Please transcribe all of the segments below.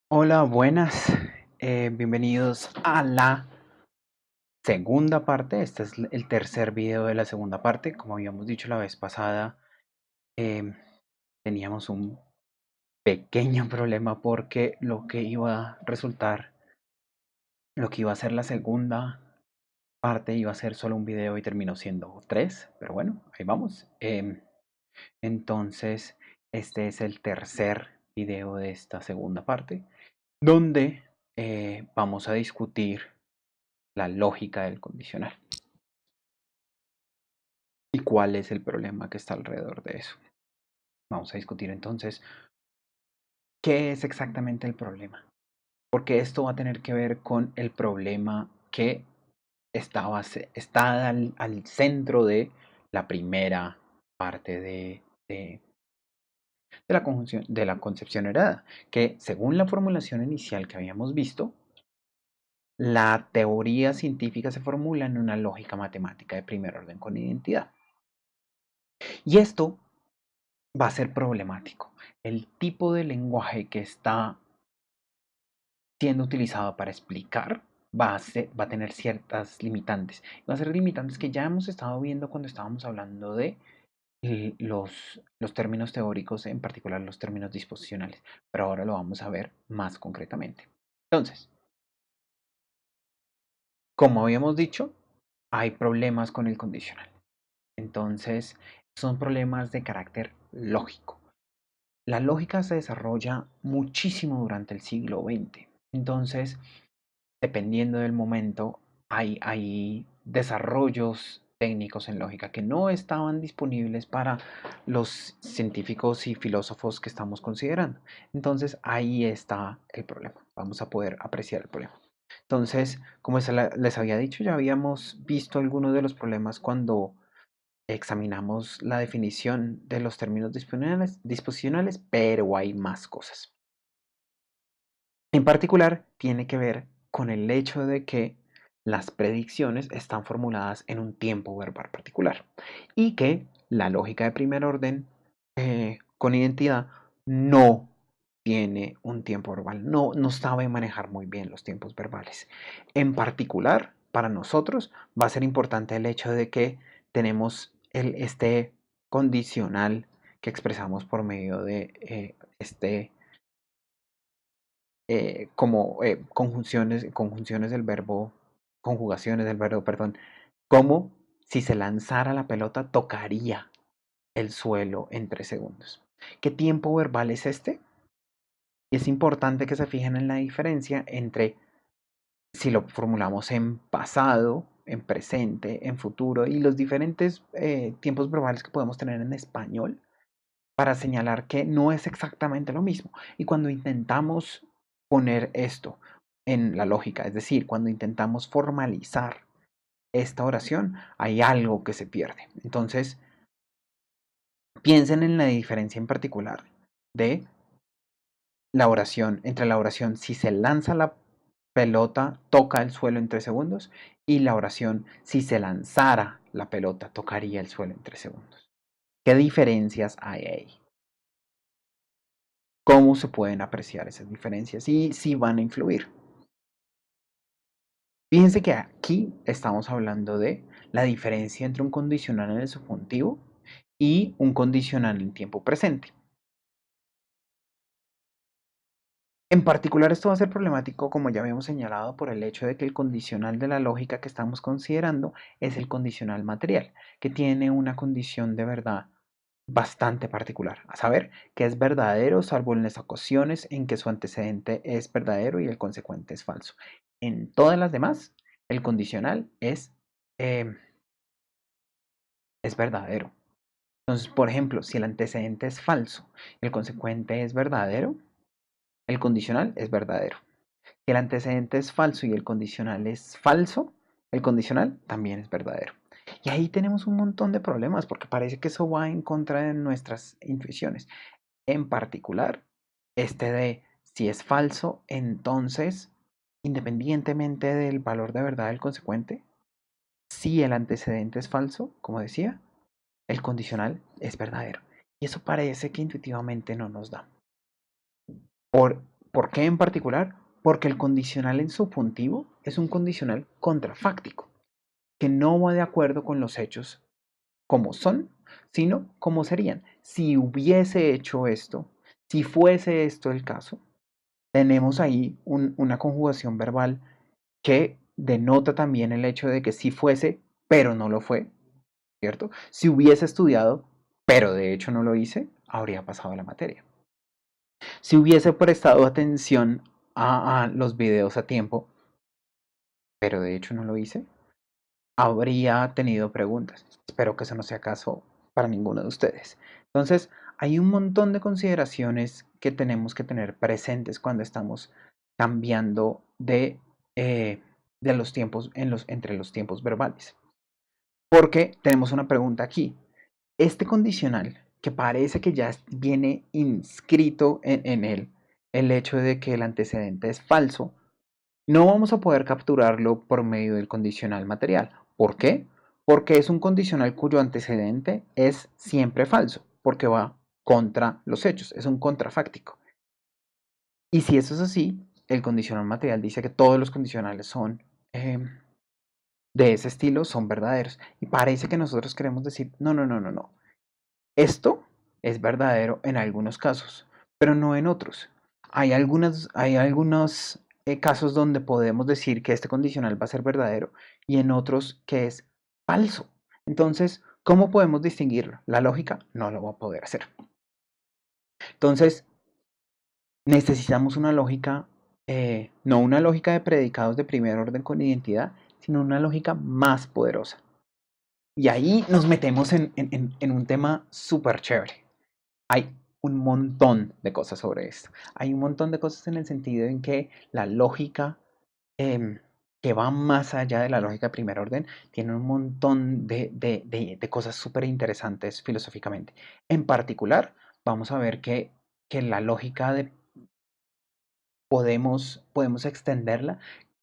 Hola, buenas. Bienvenidos a la segunda parte. Este es el tercer video de la segunda parte. Como habíamos dicho la vez pasada, em, teníamos un pequeño problema porque lo que iba a resultar, lo que iba a ser la segunda parte iba a ser solo un video y terminó siendo tres. Pero bueno, ahí vamos. Entonces, este es el tercer video de esta segunda parte, donde vamos a discutir la lógica del condicional. ¿Y cuál es el problema que está alrededor de eso? Vamos a discutir entonces qué es exactamente el problema. Porque esto va a tener que ver con el problema que está al centro de la primera parte de la conjunción, de la concepción heredada, que según la formulación inicial que habíamos visto, la teoría científica se formula en una lógica matemática de primer orden con identidad. Y esto va a ser problemático. El tipo de lenguaje que está siendo utilizado para explicar va a tener ciertas limitantes. Va a ser limitantes que ya hemos estado viendo cuando estábamos hablando de los términos teóricos, en particular los términos disposicionales, pero ahora lo vamos a ver más concretamente. Entonces, como habíamos dicho, hay problemas con el condicional. Entonces, son problemas de carácter lógico. La lógica se desarrolla muchísimo durante el siglo XX. Entonces, dependiendo del momento, hay desarrollos técnicos en lógica que no estaban disponibles para los científicos y filósofos que estamos considerando. Entonces, ahí está el problema. Vamos a poder apreciar el problema. Entonces, como les había dicho, ya habíamos visto algunos de los problemas cuando examinamos la definición de los términos disposicionales, pero hay más cosas. En particular, tiene que ver con el hecho de que las predicciones están formuladas en un tiempo verbal particular y que la lógica de primer orden con identidad no tiene un tiempo verbal, no sabe manejar muy bien los tiempos verbales. En particular, para nosotros va a ser importante el hecho de que tenemos este condicional que expresamos por medio de como conjugaciones del verbo, perdón, como si se lanzara la pelota tocaría el suelo en 3 segundos. ¿Qué tiempo verbal es este? Y es importante que se fijen en la diferencia entre si lo formulamos en pasado, en presente, en futuro y los diferentes tiempos verbales que podemos tener en español para señalar que no es exactamente lo mismo. Y cuando intentamos poner esto en la lógica, es decir, cuando intentamos formalizar esta oración, hay algo que se pierde. Entonces, piensen en la diferencia en particular de la oración, entre la oración si se lanza la pelota, toca el suelo en 3 segundos, y la oración si se lanzara la pelota, tocaría el suelo en 3 segundos. ¿Qué diferencias hay ahí? ¿Cómo se pueden apreciar esas diferencias y si van a influir? Fíjense que aquí estamos hablando de la diferencia entre un condicional en el subjuntivo y un condicional en tiempo presente. En particular, esto va a ser problemático, como ya habíamos señalado, por el hecho de que el condicional de la lógica que estamos considerando es el condicional material, que tiene una condición de verdad bastante particular, a saber, que es verdadero salvo en las ocasiones en que su antecedente es verdadero y el consecuente es falso. En todas las demás, el condicional eh, es verdadero. Entonces, por ejemplo, si el antecedente es falso y el consecuente es verdadero, el condicional es verdadero. Si el antecedente es falso y el condicional es falso, el condicional también es verdadero. Y ahí tenemos un montón de problemas porque parece que eso va en contra de nuestras intuiciones. En particular, este de si es falso, entonces, independientemente del valor de verdad del consecuente, si el antecedente es falso, como decía, el condicional es verdadero. Y eso parece que intuitivamente no nos da. ¿Por qué en particular? Porque el condicional en subjuntivo es un condicional contrafáctico, que no va de acuerdo con los hechos como son, sino como serían. Si hubiese hecho esto, si fuese esto el caso, tenemos ahí una conjugación verbal que denota también el hecho de que si fuese, pero no lo fue, ¿cierto? Si hubiese estudiado, pero de hecho no lo hice, habría pasado la materia. Si hubiese prestado atención a los videos a tiempo, pero de hecho no lo hice, habría tenido preguntas. Espero que eso no sea caso para ninguno de ustedes. Entonces, hay un montón de consideraciones que tenemos que tener presentes cuando estamos cambiando de los tiempos entre los tiempos verbales. Porque tenemos una pregunta aquí. Este condicional, que parece que ya viene inscrito en él, el hecho de que el antecedente es falso, no vamos a poder capturarlo por medio del condicional material. ¿Por qué? Porque es un condicional cuyo antecedente es siempre falso, porque va contra los hechos, es un contrafáctico. Y si eso es así, el condicional material dice que todos los condicionales son de ese estilo, son verdaderos. Y parece que nosotros queremos decir, no, no, no, no, no. Esto es verdadero en algunos casos, pero no en otros. Hay algunos casos donde podemos decir que este condicional va a ser verdadero y en otros que es falso. Entonces, ¿cómo podemos distinguirlo? La lógica no lo va a poder hacer. Entonces, necesitamos una lógica, no una lógica de predicados de primer orden con identidad, sino una lógica más poderosa. Y ahí nos metemos en un tema súper chévere. Hay un montón de cosas sobre esto. Hay un montón de cosas en el sentido en que la lógica em, que va más allá de la lógica de primer orden tiene un montón de cosas súper interesantes filosóficamente. En particular, vamos a ver que la lógica podemos extenderla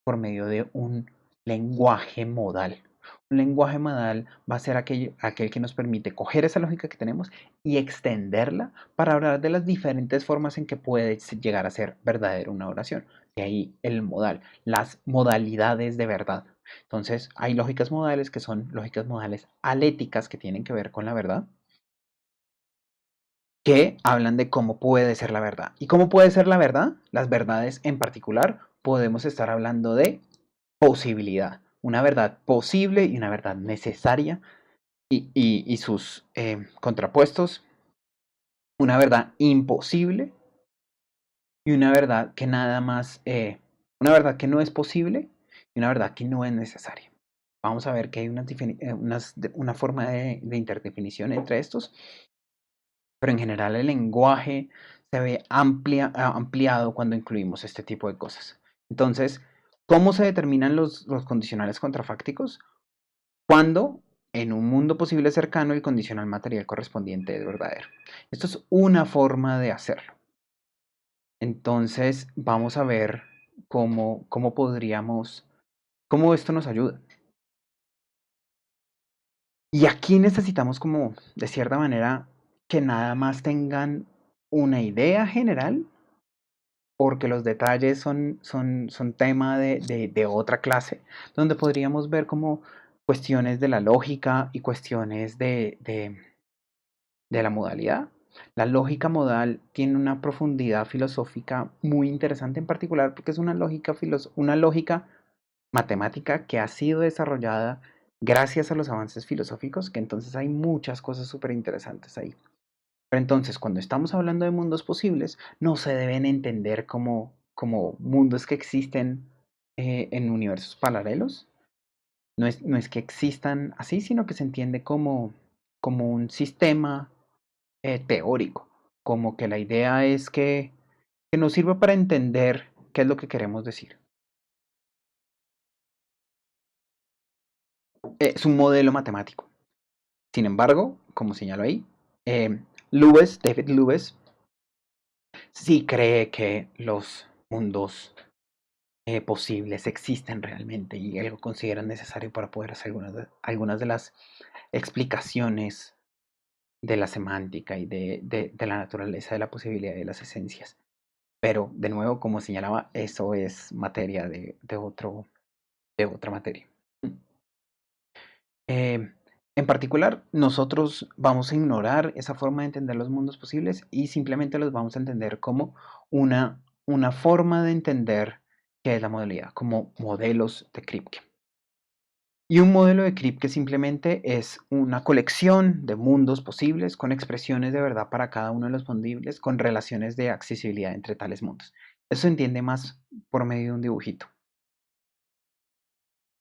por medio de un lenguaje modal. Un lenguaje modal va a ser aquel que nos permite coger esa lógica que tenemos y extenderla para hablar de las diferentes formas en que puede llegar a ser verdadera una oración. De ahí el modal, las modalidades de verdad. Entonces, hay lógicas modales que son lógicas modales aléticas que tienen que ver con la verdad, que hablan de cómo puede ser la verdad. ¿Y cómo puede ser la verdad? Las verdades en particular, podemos estar hablando de posibilidad. Una verdad posible y una verdad necesaria y sus contrapuestos. Una verdad imposible y una verdad que nada más, una verdad que no es posible y una verdad que no es necesaria. Vamos a ver que hay una forma de interdefinición entre estos, pero en general el lenguaje se ve ampliado cuando incluimos este tipo de cosas. Entonces, ¿cómo se determinan los condicionales contrafácticos? Cuando en un mundo posible cercano el condicional material correspondiente es verdadero. Esto es una forma de hacerlo. Entonces, vamos a ver cómo esto nos ayuda. Y aquí necesitamos como, de cierta manera, que nada más tengan una idea general, porque los detalles son tema de otra clase, donde podríamos ver como cuestiones de la lógica y cuestiones de la modalidad. La lógica modal tiene una profundidad filosófica muy interesante, en particular porque es una lógica matemática que ha sido desarrollada gracias a los avances filosóficos, que entonces hay muchas cosas súper interesantes ahí. Pero entonces, cuando estamos hablando de mundos posibles, no se deben entender como mundos que existen en universos paralelos. No es que existan así, sino que se entiende como un sistema teórico, como que la idea es que nos sirva para entender qué es lo que queremos decir. Es un modelo matemático. Sin embargo, como señalo ahí, David Lewis, sí cree que los mundos posibles existen realmente y él lo considera necesario para poder hacer algunas de las explicaciones de la semántica y de la naturaleza de la posibilidad de las esencias. Pero de nuevo, como señalaba, eso es materia de otra materia. Eh, en particular, nosotros vamos a ignorar esa forma de entender los mundos posibles y simplemente los vamos a entender como una forma de entender qué es la modalidad, como modelos de Kripke. Y un modelo de Kripke simplemente es una colección de mundos posibles con expresiones de verdad para cada uno de los fundibles con relaciones de accesibilidad entre tales mundos. Eso se entiende más por medio de un dibujito.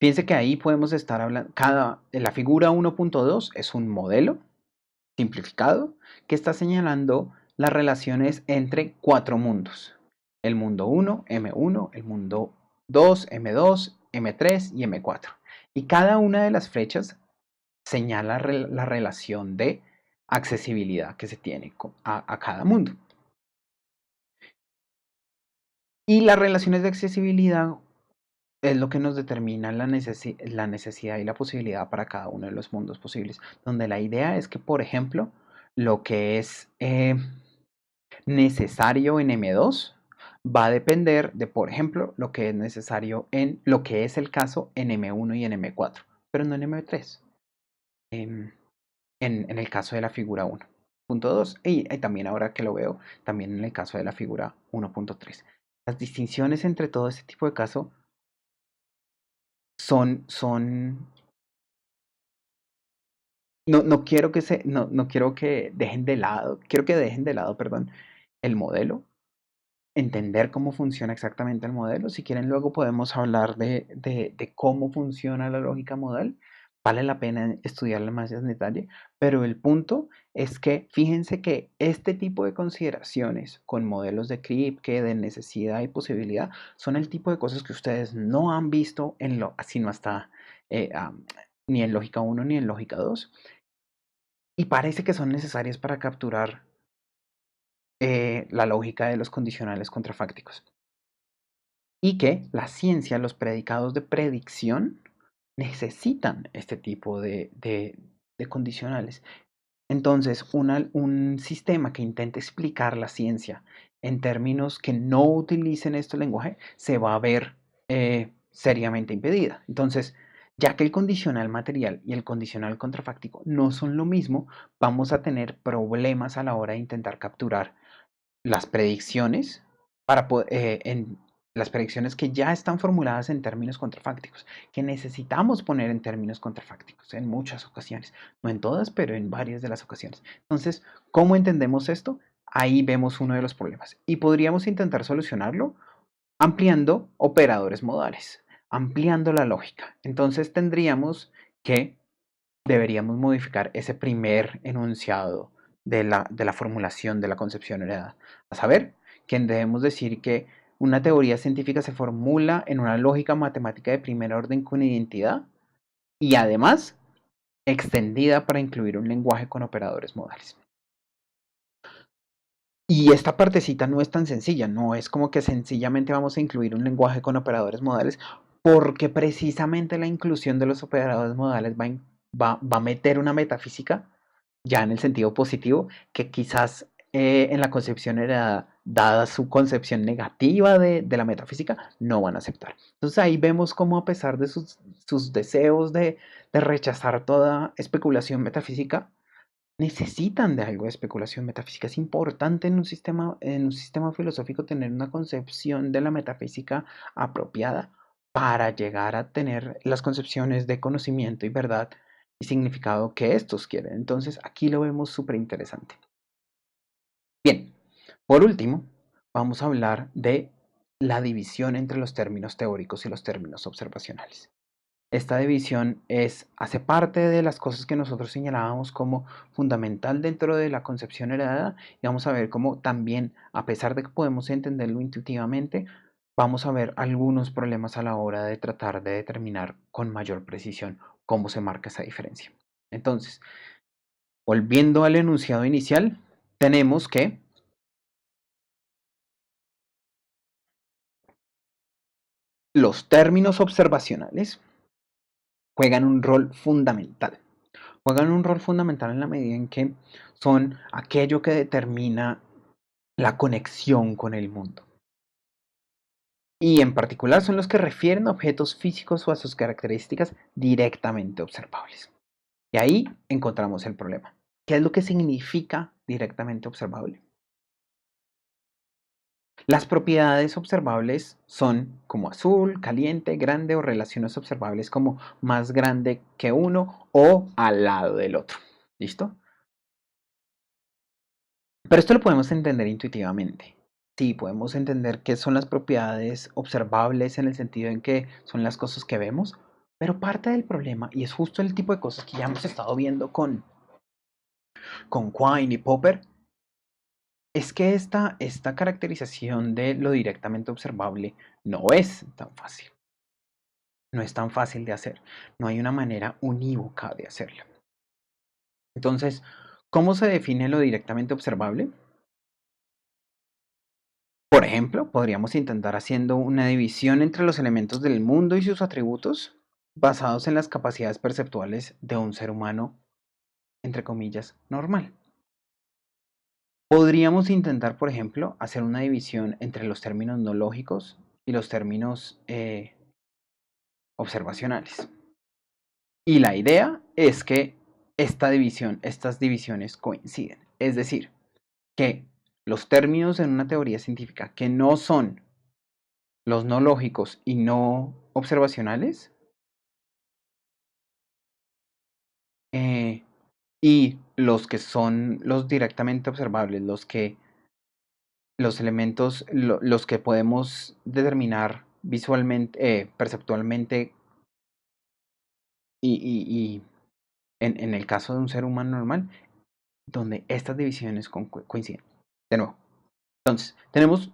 Piense que ahí podemos estar hablando, la figura 1.2 es un modelo simplificado que está señalando las relaciones entre cuatro mundos. El mundo 1, M1, el mundo 2, M2, M3 y M4. Y cada una de las flechas señala la relación de accesibilidad que se tiene a cada mundo. Y las relaciones de accesibilidad es lo que nos determina la necesidad y la posibilidad para cada uno de los mundos posibles, donde la idea es que, por ejemplo, lo que es necesario en M2 va a depender de, por ejemplo, lo que es necesario en lo que es el caso en M1 y en M4, pero no en M3, em, en el caso de la figura 1.2 y también ahora que lo veo, también en el caso de la figura 1.3. Las distinciones entre todo este tipo de casos son no quiero que no quiero que dejen de lado, quiero que dejen de lado, perdón, el modelo, entender cómo funciona exactamente el modelo. Si quieren, luego podemos hablar de cómo funciona la lógica modal. Vale la pena estudiarla más en detalle, pero el punto es que fíjense que este tipo de consideraciones con modelos de Kripke, de necesidad y posibilidad, son el tipo de cosas que ustedes no han visto sino hasta ni en lógica 1 ni en lógica 2 y parece que son necesarias para capturar la lógica de los condicionales contrafácticos. Y que la ciencia, los predicados de predicción, necesitan este tipo de condicionales. Entonces, un sistema que intente explicar la ciencia en términos que no utilicen este lenguaje se va a ver seriamente impedida. Entonces, ya que el condicional material y el condicional contrafáctico no son lo mismo, vamos a tener problemas a la hora de intentar capturar las predicciones en las predicciones que ya están formuladas en términos contrafácticos, que necesitamos poner en términos contrafácticos en muchas ocasiones, no en todas, pero en varias de las ocasiones. Entonces, ¿cómo entendemos esto? Ahí vemos uno de los problemas y podríamos intentar solucionarlo ampliando operadores modales, ampliando la lógica. Entonces tendríamos que deberíamos modificar ese primer enunciado de la formulación de la concepción heredada. A saber, que debemos decir que una teoría científica se formula en una lógica matemática de primer orden con identidad y además extendida para incluir un lenguaje con operadores modales. Y esta partecita no es tan sencilla, no es como que sencillamente vamos a incluir un lenguaje con operadores modales, porque precisamente la inclusión de los operadores modales va a meter una metafísica, ya en el sentido positivo, que quizás en la concepción heredada, dada su concepción negativa de la metafísica, no van a aceptar. Entonces ahí vemos cómo a pesar de sus deseos de rechazar toda especulación metafísica, necesitan de algo de especulación metafísica. Es importante en un sistema filosófico tener una concepción de la metafísica apropiada para llegar a tener las concepciones de conocimiento y verdad y significado que estos quieren. Entonces aquí lo vemos súper interesante. Bien, por último, vamos a hablar de la división entre los términos teóricos y los términos observacionales. Esta división hace parte de las cosas que nosotros señalábamos como fundamental dentro de la concepción heredada y vamos a ver cómo también, a pesar de que podemos entenderlo intuitivamente, vamos a ver algunos problemas a la hora de tratar de determinar con mayor precisión cómo se marca esa diferencia. Entonces, volviendo al enunciado inicial, tenemos que los términos observacionales juegan un rol fundamental. Juegan un rol fundamental en la medida en que son aquello que determina la conexión con el mundo. y en particular son los que refieren a objetos físicos o a sus características directamente observables. Y ahí encontramos el problema. ¿Qué es lo que significa directamente observable? Las propiedades observables son como azul, caliente, grande o relaciones observables como más grande que uno o al lado del otro. ¿Listo? Pero esto lo podemos entender intuitivamente. Sí, podemos entender qué son las propiedades observables en el sentido en que son las cosas que vemos, pero parte del problema, y es justo el tipo de cosas que ya hemos estado viendo con Quine y Popper, es que esta caracterización de lo directamente observable no es tan fácil. No es tan fácil de hacer. No hay una manera unívoca de hacerlo. Entonces, ¿cómo se define lo directamente observable? Por ejemplo, podríamos intentar haciendo una división entre los elementos del mundo y sus atributos basados en las capacidades perceptuales de un ser humano, entre comillas, normal. Podríamos intentar, por ejemplo, hacer una división entre los términos no lógicos y los términos observacionales. Y la idea es que estas divisiones coinciden. Es decir, que los términos en una teoría científica que no son los no lógicos y no observacionales, eh, y los que son los directamente observables, los elementos, los que podemos determinar visualmente, perceptualmente, y en el caso de un ser humano normal, donde estas divisiones coinciden. De nuevo, entonces, tenemos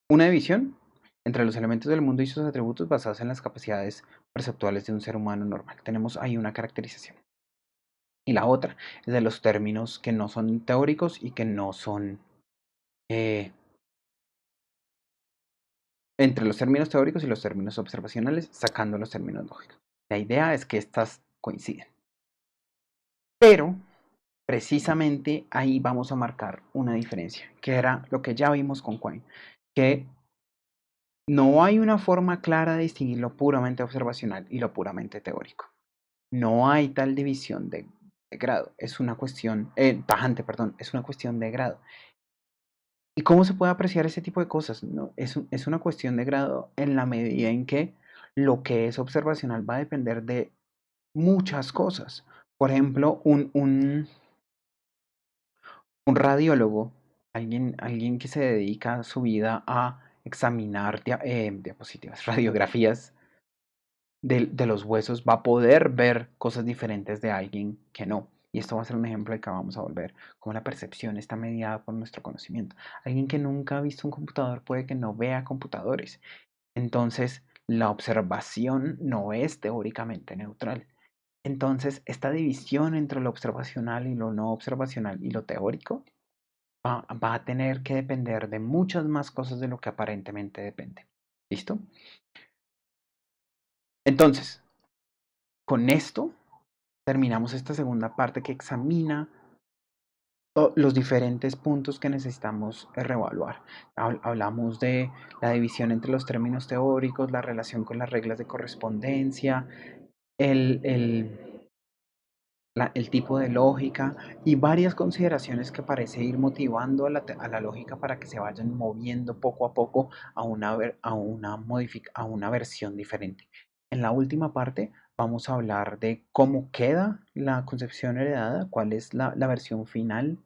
una división entre los elementos del mundo y sus atributos basados en las capacidades perceptuales de un ser humano normal. Tenemos ahí una caracterización. Y la otra es de los términos que no son teóricos y que no son eh, entre los términos teóricos y los términos observacionales, sacando los términos lógicos. La idea es que estas coinciden. Pero precisamente ahí vamos a marcar una diferencia, que era lo que ya vimos con Quine, que no hay una forma clara de distinguir lo puramente observacional y lo puramente teórico. No hay tal división de grado. Es una cuestión, tajante, perdón, es una cuestión de grado. ¿Y cómo se puede apreciar ese tipo de cosas? No, es una cuestión de grado en la medida en que lo que es observacional va a depender de muchas cosas. Por ejemplo, un radiólogo, alguien que se dedica su vida a examinar diapositivas, radiografías de los huesos, va a poder ver cosas diferentes de alguien que no. Y esto va a ser un ejemplo de que vamos a volver, como la percepción está mediada por nuestro conocimiento. Alguien que nunca ha visto un computador puede que no vea computadores. Entonces, la observación no es teóricamente neutral. Entonces, esta división entre lo observacional y lo no observacional y lo teórico va a tener que depender de muchas más cosas de lo que aparentemente depende. ¿Listo? Entonces, con esto terminamos esta segunda parte que examina los diferentes puntos que necesitamos reevaluar. Hablamos de la división entre los términos teóricos, la relación con las reglas de correspondencia, el, el, el tipo de lógica y varias consideraciones que parece ir motivando a la lógica para que se vayan moviendo poco a poco a una versión diferente. En la última parte vamos a hablar de cómo queda la concepción heredada, cuál es la versión final,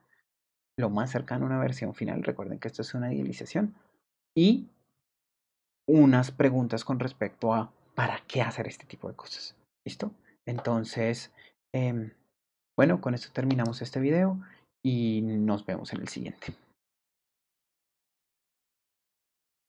lo más cercano a una versión final. Recuerden que esto es una idealización. Y unas preguntas con respecto a para qué hacer este tipo de cosas. ¿Listo? Entonces, bueno, con esto terminamos este video y nos vemos en el siguiente.